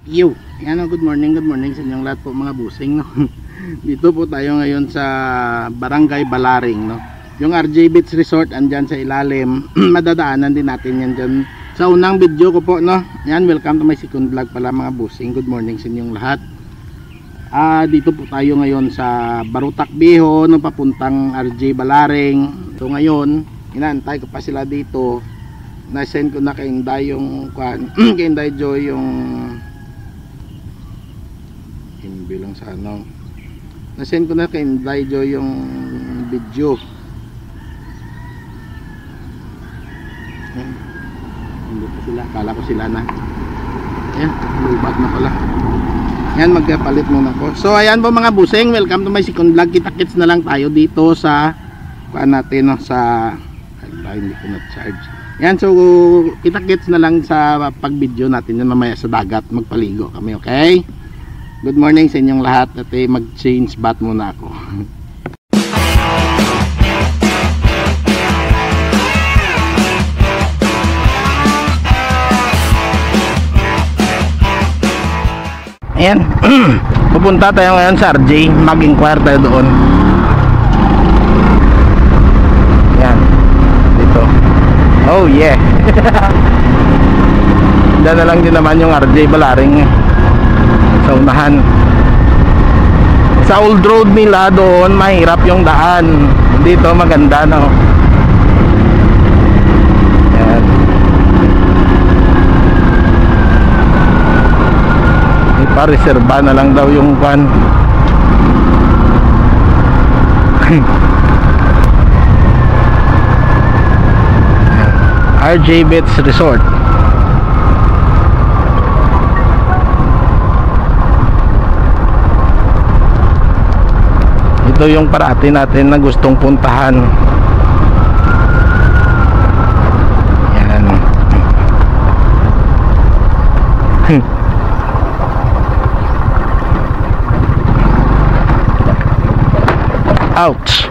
Yo, yan, good morning sa inyong lahat po mga busing, no. Dito po tayo ngayon sa Barangay Balaring, no. Yung RJ Beach Resort andyan sa ilalim. Madadaanan din natin yan dyan sa unang video ko po, no. Yan, welcome to my second vlog pala mga busing. Good morning sa inyong lahat. Dito po tayo ngayon sa Barutak Bihon, no, papuntang RJ Balaring. So ngayon, inaantay ko pa sila dito. Na-send ko na kay Inday yung kay Inday Joy yung bilang sa ano, na-send ko na kay Inday Joy yung video. Hindi pa sila, kala ko sila na. Ayan, lubat na pala. Ayan, magpapalit muna ko. So ayan po mga busing, welcome to my second vlog. Kita-kits na lang tayo dito sa kuan natin, no, sa hindi ko na-charge. Ayan, so kita-kits na lang sa pag-video natin yan mamaya sa dagat. Magpaligo kami, okay? Good morning sa inyong lahat. At mag-change bath muna ako. Ayan. Pupunta tayo ngayon sa RJ. Mag-inquire tayo doon. Ayan. Dito. Oh yeah. Diyan na lang din naman yung RJ Balaring sa unahan. Sa old road nila doon mahirap yung daan, dito maganda, no. Ayan. Ipa-reserva na lang daw yung van. RJ Beach Resort. Ito yung parati natin na gustong puntahan. Yan. Ouch.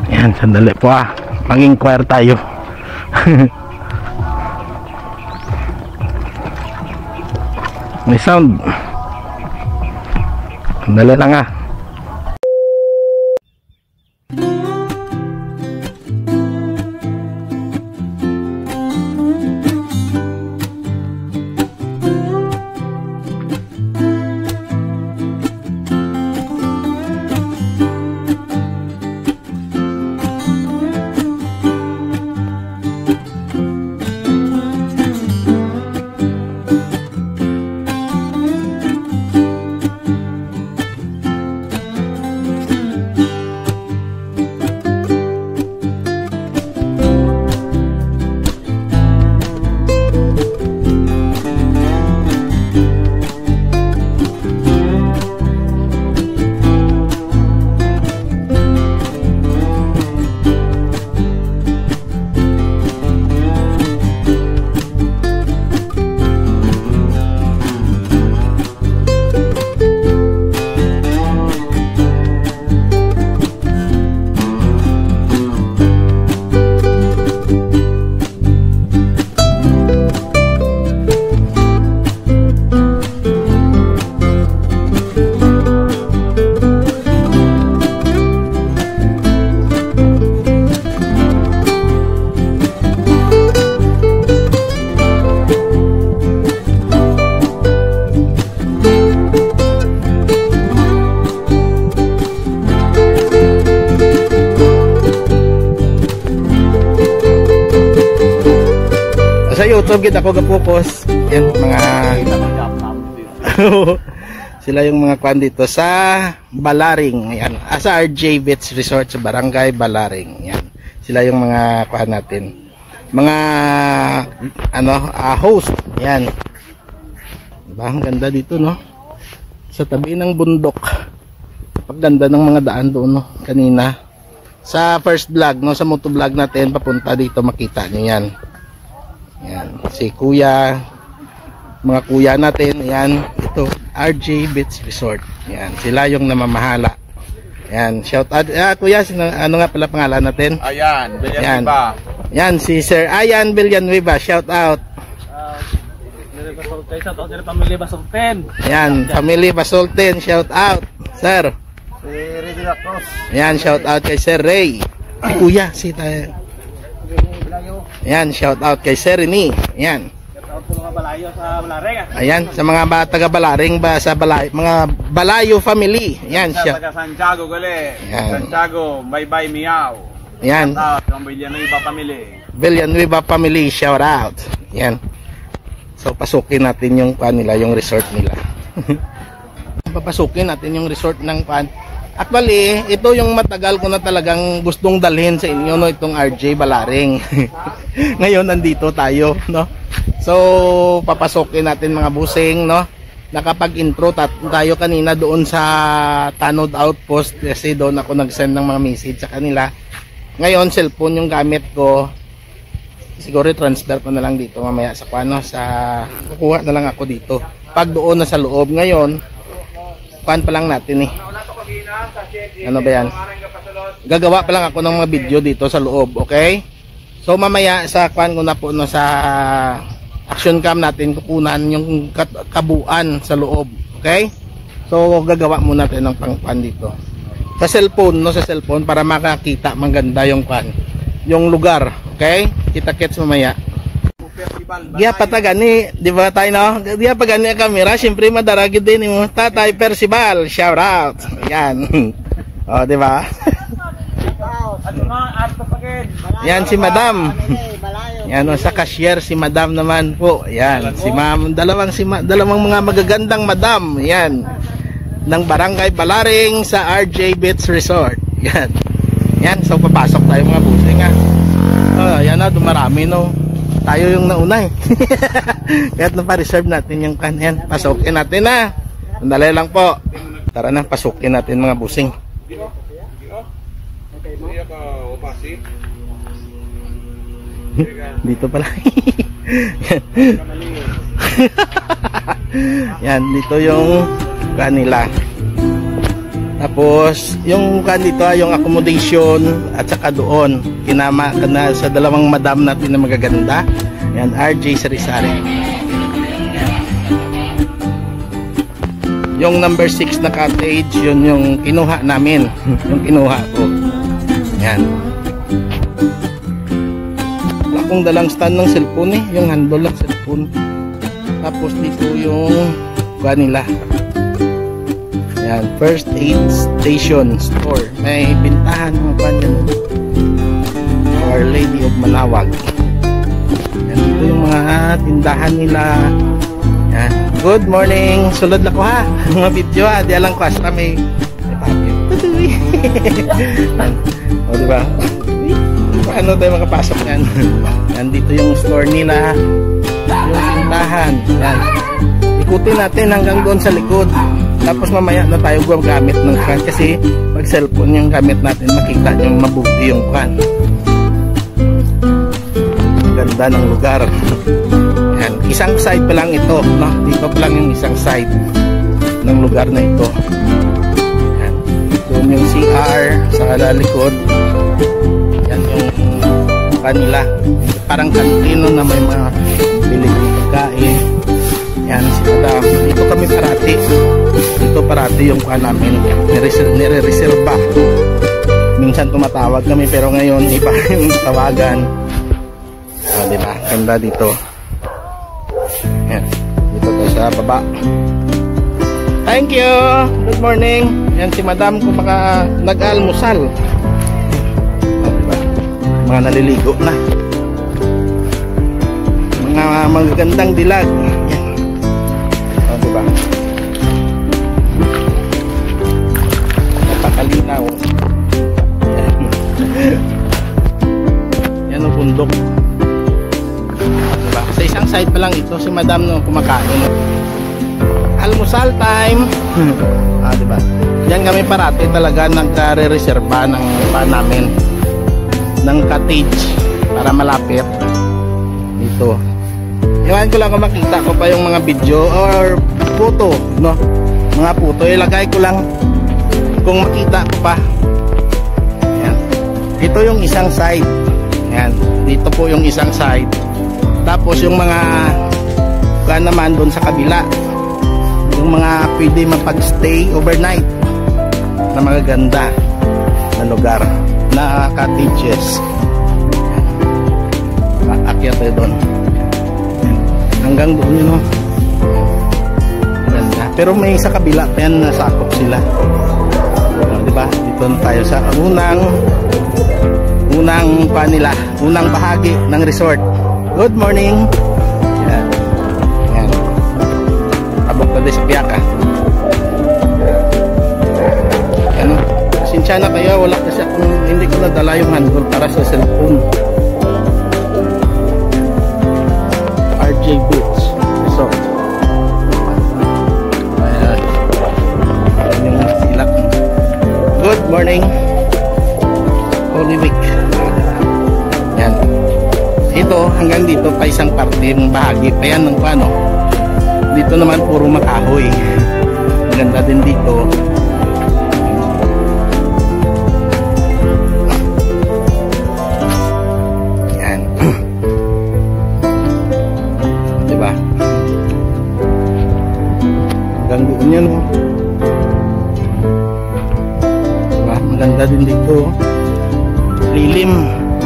Yan, sandali po mag-inquire tayo. May sound. Sandali lang . Sa YouTube gid ako ga-focus. Yan mga sila yung mga kwan dito sa Balaring. Ayan, sa RJ Beach Resort sa Barangay Balaring. Yan. Sila yung mga kwan natin. Mga host. Yan. Diba? Ang ganda dito, no? Sa tabi ng bundok. Pagganda ng mga daan doon, no? Kanina. Sa first vlog, no? Sa motovlog natin, papunta dito, makita nyo yan. Yan, si kuya, mga kuya natin, yan, ito, RJ Beach Resort. Yan, sila yung namamahala. Yan, shout out. Kuya, ano nga pala pangalan natin? Ayan, yan. Yan, si Sir Ayan Villanueva, shout out. Family Basulten. Yan, Family Basulten, shout out. Sir. Si Ray de la Cruz. Yan, shout out kay Sir Ray. Ay, kuya, si tayo. Yan, shout out kay Sir Rini. Yan. Shout out po mga balayo sa Balaring. Ayan, sa mga taga Balaring ba sa mga Balayo family. Yan siya. Taga Santiago gali. Yan. Santiago, bye-bye miyaw. Yan. Shout out ng Villanueva family. Villanueva family, shout out. Yan. So pasukin natin yung nila, yung resort nila. Papasukin natin yung resort ng Actually, ito yung matagal ko na talagang gustong dalhin sa inyo, no, itong RJ Balaring. Ngayon nandito tayo, no. So papasukin natin mga busing, no. Nakapag-intro tayo kanina doon sa Tanod Outpost kasi doon ako nag-send ng mga message sa kanila. Ngayon cellphone yung gamit ko. Siguro transfer ko na lang dito mamaya sa kukuha na lang ako dito. Pag doon na sa loob ngayon, pa lang natin eh. Ano ba yan? Gagawa pa lang ako ng mga video dito sa loob, okay? So mamaya sa ko na po no, sa action cam natin kukunan yung kabuuan sa loob, okay? So gagawa muna natin ng pangpan dito. Sa cellphone, no, sa cellphone para makakita maganda yung yung lugar, okay? Kita-kits mamaya. Diya patagani, di ba tayo no? Diya pagani ang camera, syempre madaragid din mo. Tatay Percival, shout out. Yan. Oh, di ba? Yan si Madam. Yan o, sa cashier si Madam naman po. Yan, si Ma'am, dalawang mga magagandang Madam. Yan. Ng Barangay Balaring sa RJ Beach Resort. Yan. Yan, so papasok tayo mga busing ha. Oh, yan na, dumarami no. Tayo yung nauna eh. Kaya pa-reserve natin yung kanyan. Pasukin natin na. Sandali lang po. Tara na, pasukin natin mga busing. Dito pala. Yan, dito yung kanila. Tapos, yung dito, yung accommodation at saka doon, kinama na sa dalawang madam natin na magaganda. Yan, RJ Sari-Sari. Yung number 6 na cottage, yun yung kinuha namin. Yung kinuha ko. Yan. Wala akong dalang stand ng cellphone eh. Yung handle ng cellphone. Tapos dito yung kanila. Yan, First Aid Station Store. May bintahan mga panyan. Our Lady of Manawag. Yan, dito yung mga tindahan nila. Yan. Good morning. Sulod na ko ha. Mga video ha. Di alang ko. Hasta may papel. O diba? Paano tayo makapasok yan? Yan, dito yung store nila. Yung tindahan. Yan. Ikutin natin hanggang doon sa likod. Tapos mamaya na tayo gumagamit ng kan kasi pag cellphone yung gamit natin makita yung mabuti yung kan. Ganda ng lugar. Yan, isang side pa lang ito, no? Dito pa lang yung isang side ng lugar na ito. Yan. Doon yung CR sa likod. Yan yung kanila. Parang kantino na may mga bilig pagkain. Yan, si Madam. Dito kami parati. Dito parati yung kuha namin. Nire-reserva. Minsan tumatawag kami pero ngayon iba yung tawagan. O, diba? Ganda dito. Yan. Dito tayo sa baba. Thank you! Good morning. Yan si Madam kung baka nag-almusal. O, diba? Mga naliligo na. Mga magagandang dilag. Yan. O, diba? Napakalinaw. Yan ang bundok. Diba? Sa isang side pa lang ito si Madam no kumakain. Almusal time. Diba? Diyan kami parati talaga nagre-reserva ng namin ng cottage para malapit dito. Iwan ko lang kung makita ko pa yung mga video or photo, no? Mga photo ilagay ko lang kung makita ko pa. Yan. Ito yung isang side. Yan. Dito po yung isang side. Tapos yung mga naman doon sa kabila. Yung mga pwede mapag-stay overnight na magaganda na lugar na cottages. Aakyat tayo doon. Hanggang doon yun, oh. Ganda. Pero may sa kabila pa yan, nasakop sila. Diba? Dito na tayo sa unang bahagi ng resort. Good morning. Yan. Yan. Abot na din sa Piaka. Yan. Pasensya na kayo, wala kasi akong, hindi ko nadala yung handle para sa cellphone. RJ Beach Resort. Ayan. Ayan yung silak. Good morning. Holy Week. Yan. Ito, hanggang dito pa isang parte ng bahagi pa yan ng paano. Dito naman puro makahoy. Maganda din dito. Yan. Diba? Hanggang doon yan, oh. Diba? Maganda din dito. Lilim,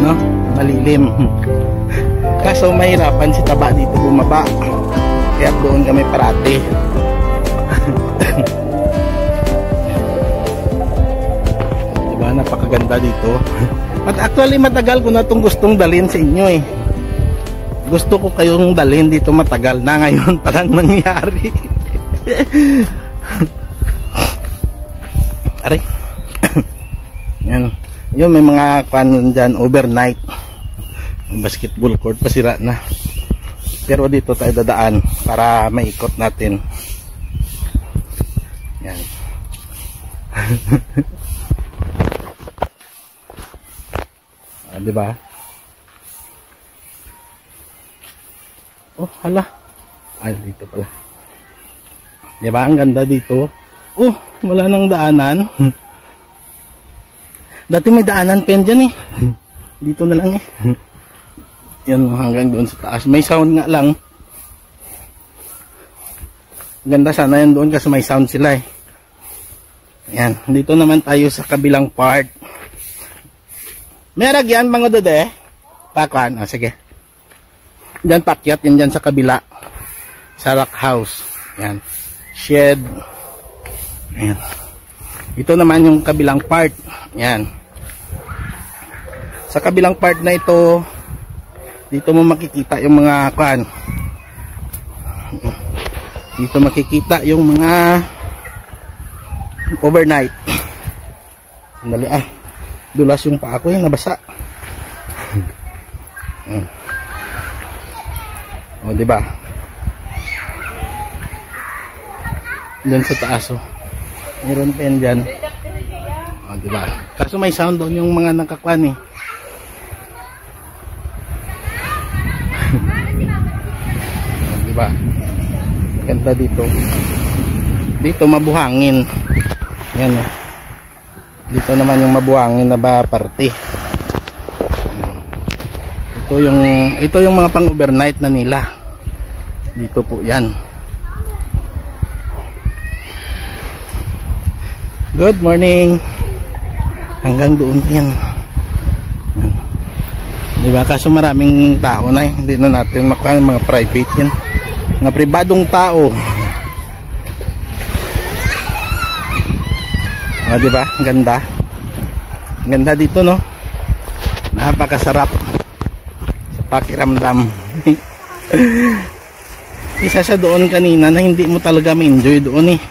no? Malilim. Kaso mahirapan si Taba dito bumaba. Kaya doon kami parati. Diba? Napakaganda dito. At actually matagal ko na itong gustong dalhin sa inyo eh. Gusto ko kayong dalhin dito matagal na, ngayon parang nangyari. Aray. Yan. Yun, may mga kanon dyan overnight. Basketball court pasira na. Pero dito tayo dadaan para maikot natin. Yan. Diba? Oh, hala. Ay, dito pala. Diba? Ang ganda dito. Oh, wala nang daanan. Dati may daanan pen dyan eh. Dito na lang eh. Yan, hanggang doon sa taas. May sound nga lang. Ganda sana yan doon kasi may sound sila eh. Yan. Dito naman tayo sa kabilang part. May aragyan mga dode. Pakuan. O, sige. Diyan pakyat. Yan dyan sa kabila. Sa rock house. Yan. Shed. Yan. Ito naman yung kabilang part. Yan. Sa kabilang part na ito, dito mo makikita yung mga kuan. Dito makikita yung mga overnight. Sandali ah. Dulas yung paa ko, yung nabasa. O, diba? Doon sa taas, oh. Meron pa yan dyan. O, diba? Kaso may sound doon yung mga nakakwan eh. O, diba? Ganda dito. Dito mabuhangin. Yan eh. Dito naman yung mabuhangin na ba parte. Ito yung mga pang overnight na nila. Dito po yan. Good morning. Hanggang doon yan. Diba? Kaso maraming tao na eh. Hindi na natin makuha mga private yan. Mga pribadong tao. O, diba? Ganda. Ganda dito, no? Napakasarap sa pakiramdam. Isa sa doon kanina na hindi mo talaga ma-enjoy doon eh.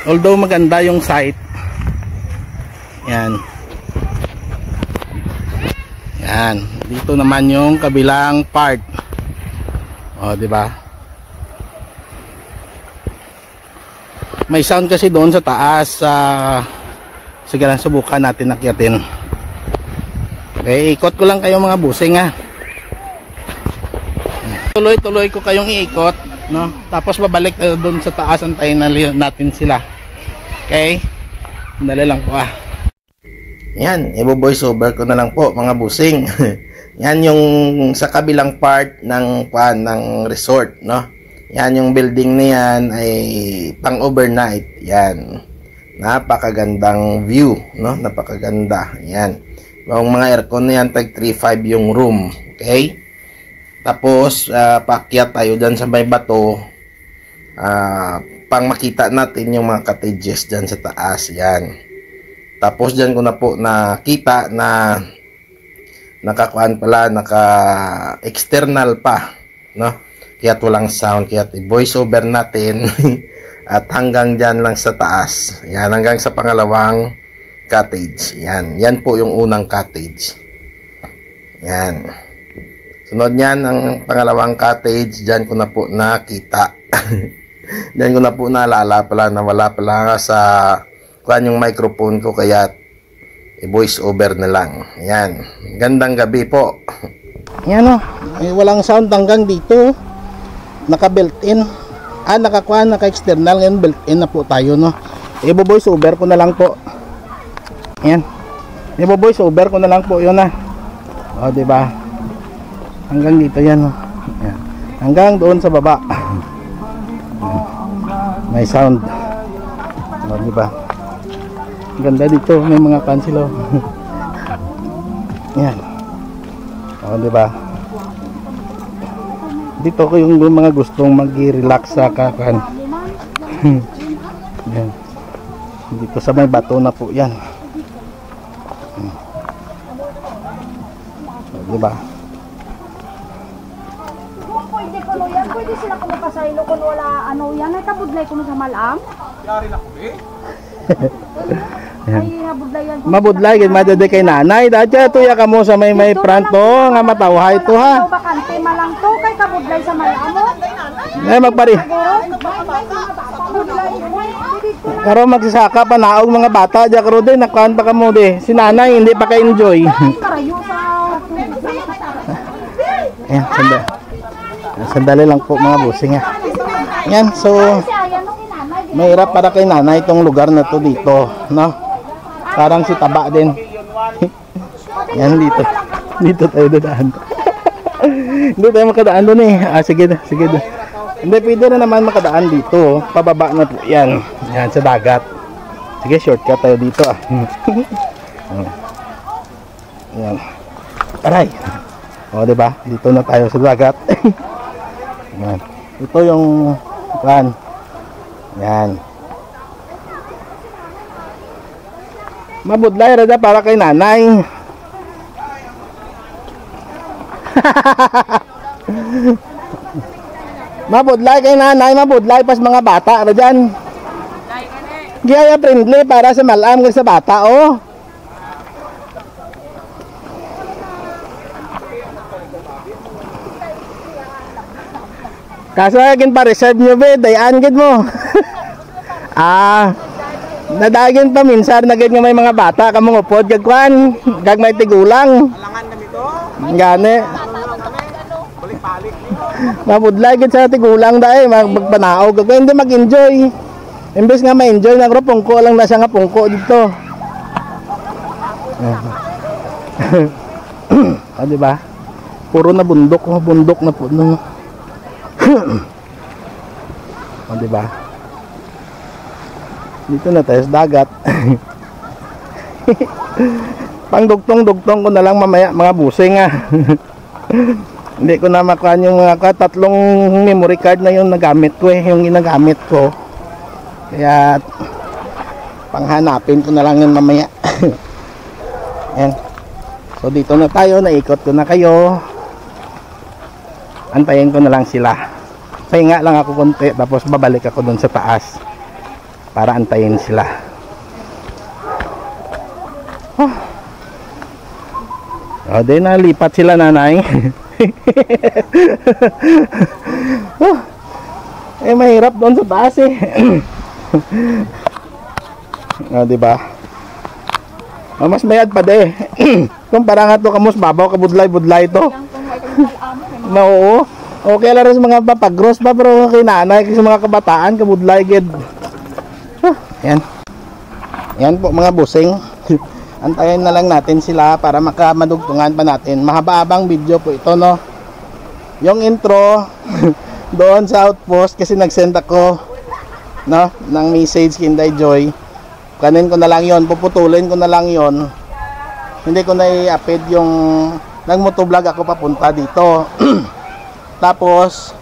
Although maganda yung site. Yan. Yan. Dito naman yung kabilang part. O, diba? May sound kasi doon sa taas. Sige lang, subukan natin akyatin. Okay, ikot ko lang kayo mga busing ha. Tuloy-tuloy ko kayong iikot, no? Tapos babalik doon sa taas, antayin natin sila. Okay? Dali lang po ah. Yan, i-voice over ko na lang po mga busing. Yan yung sa kabilang part ng resort, no? Yan yung building na yan ay pang overnight. Yan. Napakagandang view, no? Napakaganda. Yan. Yung mga aircon na yan, tag 3.5 yung room. Okay? Tapos, paakyat tayo dyan sa may bato. Pang makita natin yung mga cottages dyan sa taas. Yan. Tapos dyan ko na po nakita na nakakuan pala, naka-external pa, no? Kaya walang sound, kaya i-voice over natin at hanggang dyan lang sa taas. Yan, hanggang sa pangalawang cottage. Yan, yan po yung unang cottage. Yan. Sunod yan, ang pangalawang cottage, dyan ko na po nakita. Dyan ko na po naalala pala na wala pala sa kuan yung microphone ko, kaya i-voice over na lang. Yan. Gandang gabi po. Yan o. Walang sound hanggang dito. Naka-built-in. Nakakuha, naka-external. Ngayon built-in na po tayo, no. I-voice over ko na lang po. Yan. I-voice over ko na lang po yun, O, diba? Hanggang dito yan, o. Yan. Hanggang doon sa baba. May sound. O, diba? Ganda dito, may mga kansilo. Yan. O, diba? Dito ko yung mga gustong mag-relax sa kakan. Yan. Dito sa may bato na po yan. O, diba? Pwede ko no yan, pwede sila kumapasaylo kung wala ano yan, ay kabudlay ko no sa malam. Yari na ko eh. Ay habudlay yan. Mabudlay gid madede kay nanay. Dadya tuya ka mo sa may pranto nga matawhay to ha. Bakante malang to kay kabudlay sa malam. Ay magpari. Karo magsasaka pa naog mga bata diya karo din nakuan pa kamo di. Si nanay hindi pa kay enjoy. Marayo sa Ayan, sandali lang po mga busing ha. Yan, so mahirap para kay nanay itong lugar na to dito, no? Parang si Taba din. Yan dito. Dito tayo dadaan. Hindi tayo makadaan doon eh. Sige na, sige na. Hindi, pwede na naman makadaan dito. Pababa na po yan. Yan, sa dagat. Sige, shortcut tayo dito ah. Yan. Aray. O, diba? Dito na tayo sa dagat. Yan. Ito yung plan. Yan. Mabudlay rada para kay nanay. Mabudlay kay nanay, mabudlay pas mga bata ra diyan. Gaya friendly para sa malam kay sa bata oh. Kaso agin pa reserve nyo be, dayan gid mo. Nadagin pa minsan na nga may mga bata kamong upod gagkuan, gag may tigulang. Alangan kami to. Gani. Balik-balik. Mabudlay gid sa tigulang dai magpanaog gag hindi mag-enjoy. Imbes nga ma-enjoy na gro pungko lang na siya nga pungko dito. Di ba? Puro na bundok na po no. Di ba? Dito na tayo sa dagat. Pang dugtong-dugtong ko na lang mamaya mga busing Hindi ko na makuha yung mga tatlong memory card na yung nagamit ko yung ginagamit ko. Kaya panghanapin ko na lang yun mamaya. Ayan. So dito na tayo, naikot ko na kayo. Antayin ko na lang sila. Pahinga lang ako konti tapos babalik ako dun sa taas para antayin sila. Di nalipat sila nanay. Mahirap doon sa taas diba? Mas mayad pa de. Kung parang ato kamos babaw kabudlay-budlay to. Oo. Okay lang rin sa mga papagros pa pero kay nanay kasi mga kabataan kabudlay gid. Yan. Yan po mga busing. Antayin na lang natin sila para madugtungan pa natin. Mahaba-habang video po ito, no. Yung intro doon sa outpost kasi nag-send ako, no, ng message kay Inday Joy. Kanin ko na lang yon, puputulin ko na lang yon. Hindi ko na i-upload yung nag-motovlog ako papunta dito. Tapos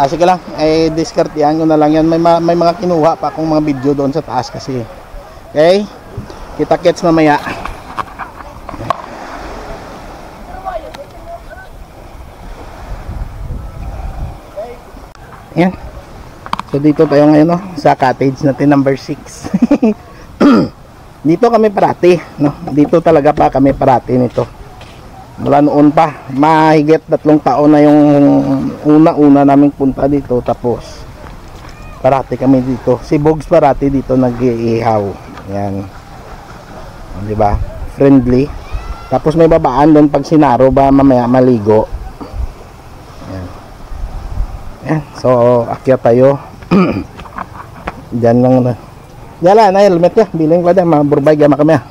sige lang, diskartehan ko na lang yan. May mga kinuha pa akong mga video doon sa taas kasi. Okay, kita-kits mamaya. Yan. So dito tayo ngayon, no, sa cottage natin number 6. Dito kami parati, no. Dito talaga pa kami parati nito. Mula noon pa, mahigit 3 taon na yung una-una naming punta dito. Tapos parati kami dito. Si Bogs parati dito nag-iihaw. Yan. Di ba? Friendly. Tapos may babaan doon pag sinaro ba mamaya maligo. Yan. Yan. So akyat tayo. Diyan lang na. Diyan na helmet ya. Biling ko dyan. Maburbay gama kami.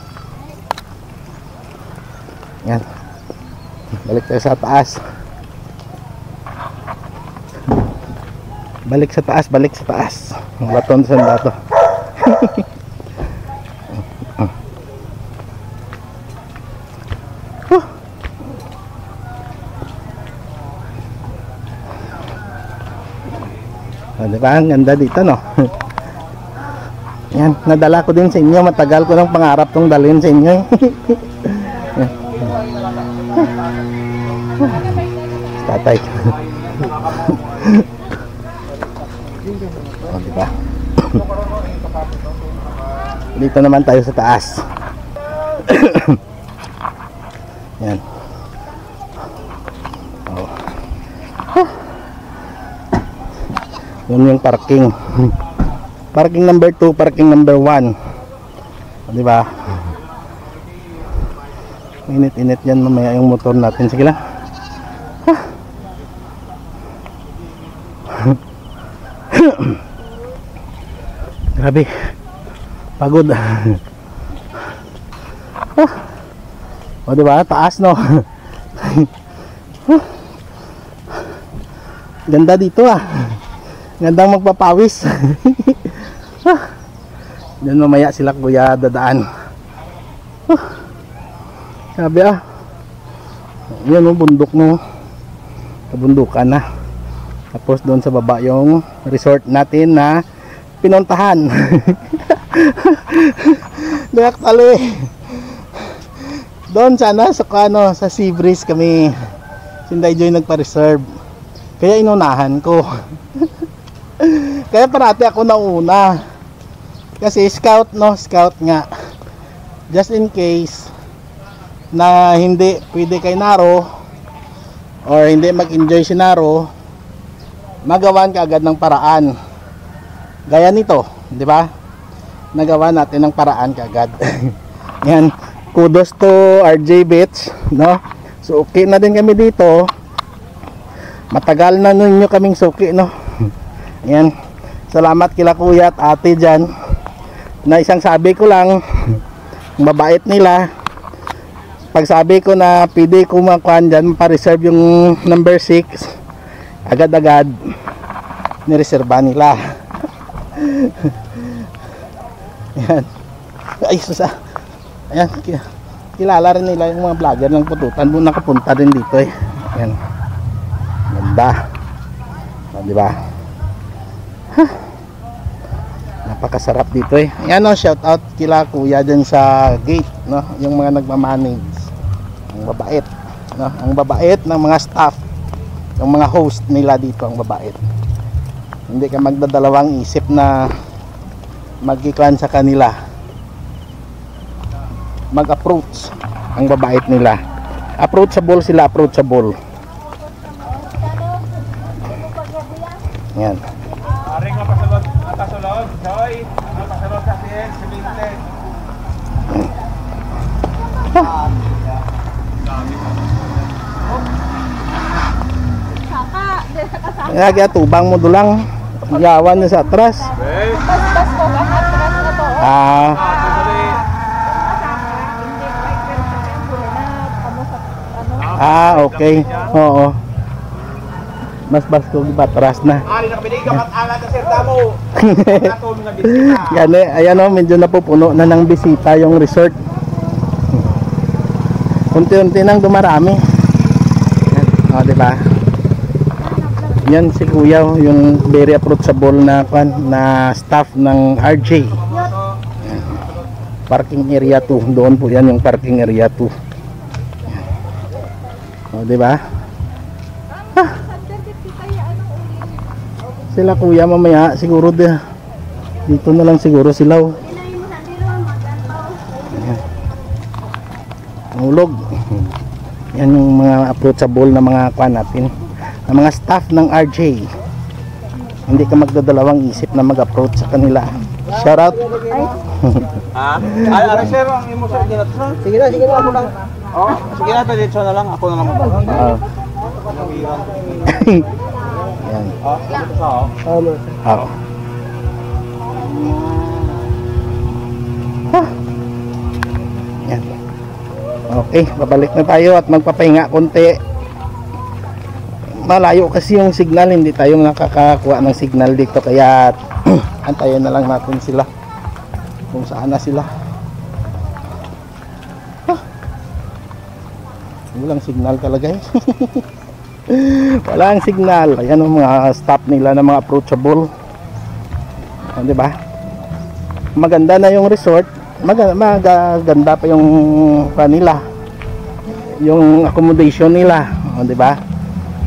Yan. Balik tayo sa taas. Balik sa taas. Balik sa taas. Baton sa bato. Diba? Ang ganda dito, no? Yan, nadala ko din sa inyo. Matagal ko ng pangarap tong dalhin sa inyo. Tatay. Oh, diba? Dito naman tayo sa taas. Yan. Oh. Yun yung parking. Parking number 2, parking number 1. Di ba? Init-init yan mamaya yung motor natin. Sige lang. Grabe. Pagod. O di ba? Taas, no? Ganda dito, ah. Gandang magpapawis. Diyan mamaya sila kuya dadaan. Sabi yan o, bundok, no. Kabundukan na. Tapos doon sa baba yung resort natin na pinuntahan. Dayak talo eh. Doon sana sa kano, sa Sea Breeze kami. Sinday Joy nagpa-reserve. Kaya inunahan ko. Kaya parati ako nauna. Kasi scout, no, scout nga. Just in case na hindi pwede kay Naro or hindi mag-enjoy si Naro, magawan ka agad ng paraan. Gaya nito, di ba? Nagawa natin ng paraan kaagad. Yan, kudos to RJ Beach, no? So okay na din kami dito. Matagal na ninyo kaming suki, no? Yan. Salamat kila kuya at ate dyan. Na isang sabi ko lang, mabait nila. Pag sabi ko na pwede ko makuhan dyan, pa-reserve yung number 6, agad-agad nireserba nila. Yan. Ay, susa. Ayan, kilala rin nila yung mga vlogger ng Pututan. Nakapunta din dito eh. Yan. Ganda. O, diba? Napakasarap dito eh. Ayan, no, shout out kila kuya dyan sa gate, no? Yung mga nagmamanage. Ang babait, no? Ang babait ng mga staff. Yung mga host nila dito ang babait. Hindi ka magdadalawang isip na mag-iklan sa kanila. Mag-approach. Ang babait nila. Approachable sila, approachable. Yan. Aring mapasulod, Joy. Mapasulod sa siyen, siminte. Kaya kaya tubang mo dulang. Yawan niya sa atras. Bas ko, atras na to. Ah. Okay. Oo. Mas basko patras na. Ali nakabili ka mat-ala ka sir damo. Ato mga bisita. Yan eh, ayan o, medyo napupuno na ng bisita yung resort. Unti-unti nang dumarami. Yan, o, diba? Yan si Kuya, yung very approachable na staff ng RJ. Yan. Parking area 2, doon po yan yung parking area 2. O, diba? Sila Kuya mamaya siguro dito na lang siguro sila. Ulog. Yan yung mga approachable na mga kwan natin, na mga staff ng RJ. Hindi ka magdadalawang isip na mag-approach sa kanila. Shout out. Ha? Ay sir, ang imo sir ginat sir. Sige na ako lang. Oh, sige na dito na lang ako na lang. Yan. Oo. Yan. Okay, babalik na tayo at magpapahinga konti. Malayo kasi yung signal, hindi tayo nakakakuha ng signal dito, kaya antayin na lang natin sila kung saan na sila. Walang signal talaga eh. Walang signal. Ayan ang mga staff nila na mga approachable. Di ba? Maganda na yung resort. Maganda pa yung kanila, yung accommodation nila. Di ba?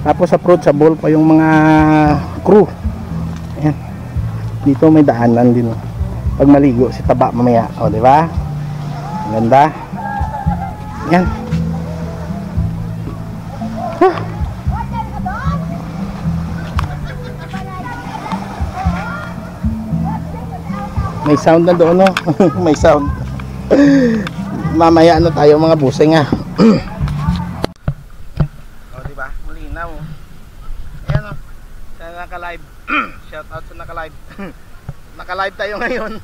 Tapos approachable pa yung mga crew. Ayan. Dito may daanan din. Pag maligo si taba mamaya. Di ba? Maganda. Ayan. May sound na doon, no? May sound. Mamaya ano tayo mga busing, ha? O, diba? Malinaw. Ayan, o. Sa naka-live. Shout out sa naka-live. Naka-live tayo ngayon.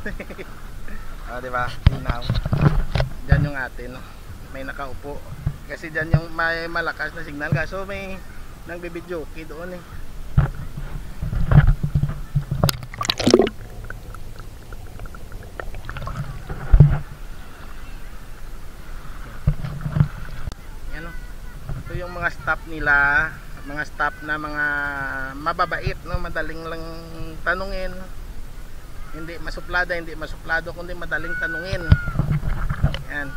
O, diba? Malinaw. Diyan yung atin, no? May nakaupo. Kasi diyan yung may malakas na signal. Kaso may nang bibidyoke doon, eh. Yung mga staff nila, mga staff na mga mababait, no, madaling lang tanungin, hindi masuplado kundi madaling tanungin. Yan.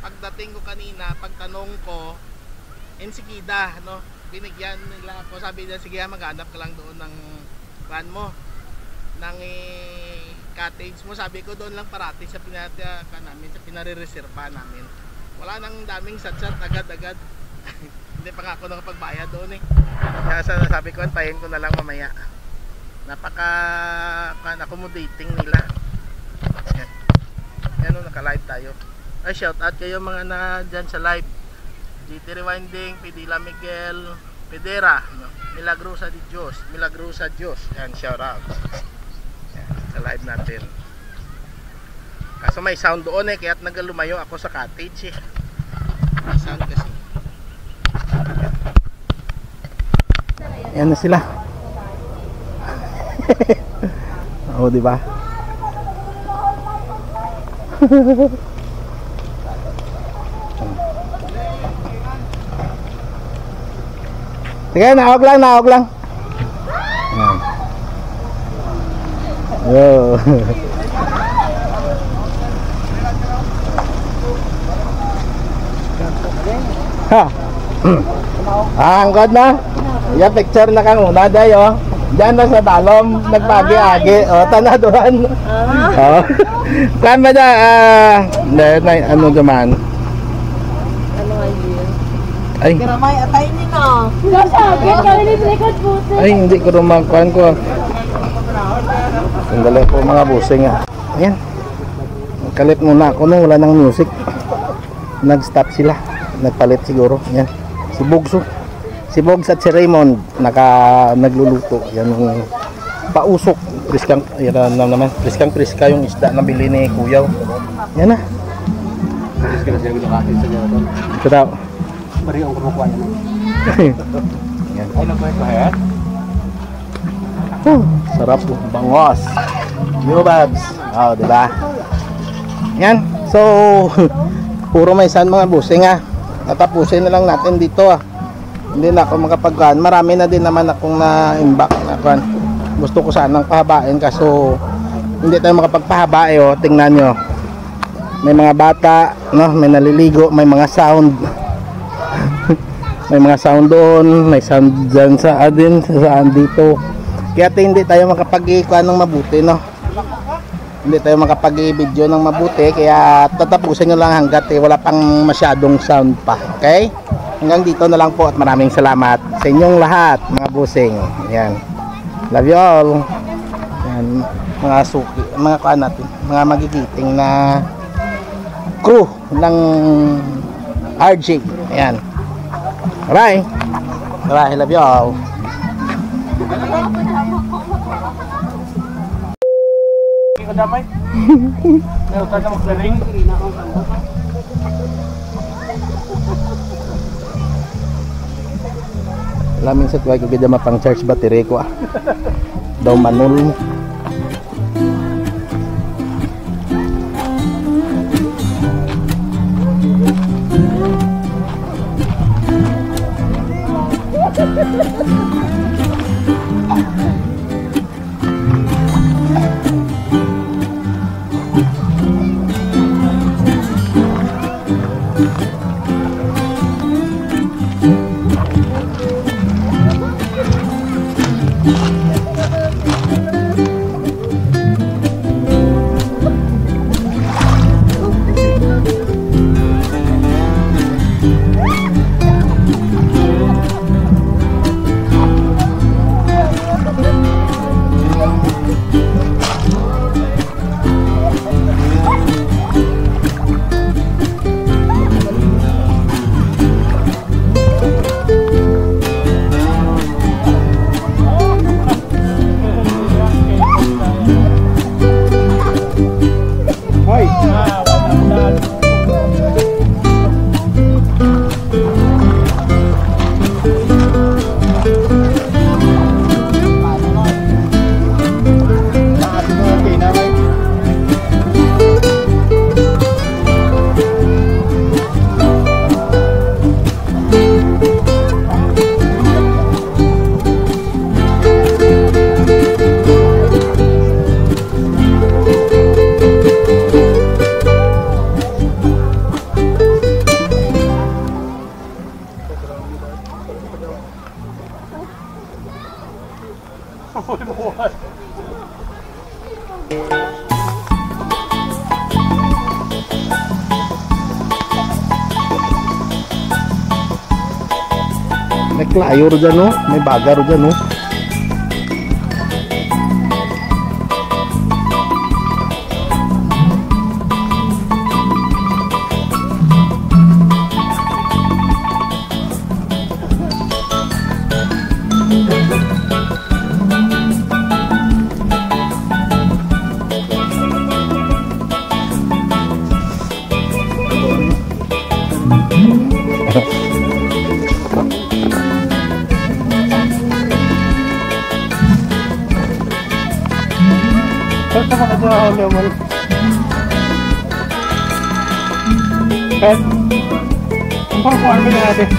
Pagdating ko kanina, pagtanong ko, insikida, no, binigyan nila ako, sabi nila sige, maghanap ka lang doon ng van mo, ng cottage mo, sabi ko doon lang parati sa pinare-reserva namin. Wala nang daming satsat agad-agad. Hindi pa nga ako nakapagbayad doon, eh. Kaya sabi ko, antayin ko na lang mamaya. Accommodating nila. Yan o, naka-live tayo. Ay, shout out kayo mga na dyan sa live. GT Rewinding, Pidila Miguel, Pedera, no? Milagrosa Diyos. Yan, shout out. Yan, sa live natin. Kaso may sound doon, eh, kaya nagalumayo ako sa cottage, eh. May sound kasi. Ayan na sila. Oo, diba? Sige, naog lang. Ayan. Yo. Ha. Angkot na. Ya picture na kang una day, oh. Diyan na sa dalom nagpagi-agi. Oh, tana doon. Oh. Kama da ano naman? Ano nga yun? Ay. Karamay atay ni no. Sakit kali ni record puto. Ay, hindi ko rumakuan ko. Sandali po mga busing, ah. Ayan. Kalit muna ako nung wala nang music. Nag-stop sila. Nagpalit siguro. Yan. Si Bogso. Si Bogs at si Raymond nagluluto. Yan yung pausok. Priska yung isda na bili ni Kuya. Yan na. Kasi siya ginakasin sa generator. Ito daw. Pari ang kumukuha niya. Yan. Ay, nakuha ito, ha? Sarap po. Bangos. Yo, Babs. Oh, diba? Yan. So, puro may sand mga busing ha. Tatapusin na lang natin dito ah. Hindi na ako makapagkaan. Marami na din naman akong na-imbak na kan. Gusto ko sanang pahabain kaso hindi tayo makapagpahaba oh. Tingnan nyo. May mga bata, no? May naliligo, may mga sound. May mga sound doon, may sound dyan sa adin, saan dito. Kaya hindi tayo makapag-ikuan ng mabuti, no? Hindi tayo makapag-video ng mabuti, kaya tatapusin nyo lang hanggat wala pang masyadong sound pa, okay? Hanggang dito na lang po at maraming salamat sa inyong lahat, mga busing. Yan. Love you all. Yan, mga suki, mga kuan natin, mga magigiting na crew ng RJ. Ayan. Bye. Bye. Love you all. Hindi ko damay. Meron ka na magdaring. Lamin sa tuwag yung ganda mapang charge battery ko ah. Daw manul. May klayo ro dyan, no? May baga ro dyan, no? Saan ka mga dyan, Leomol? Pet? Ang pangkuhan ka na natin.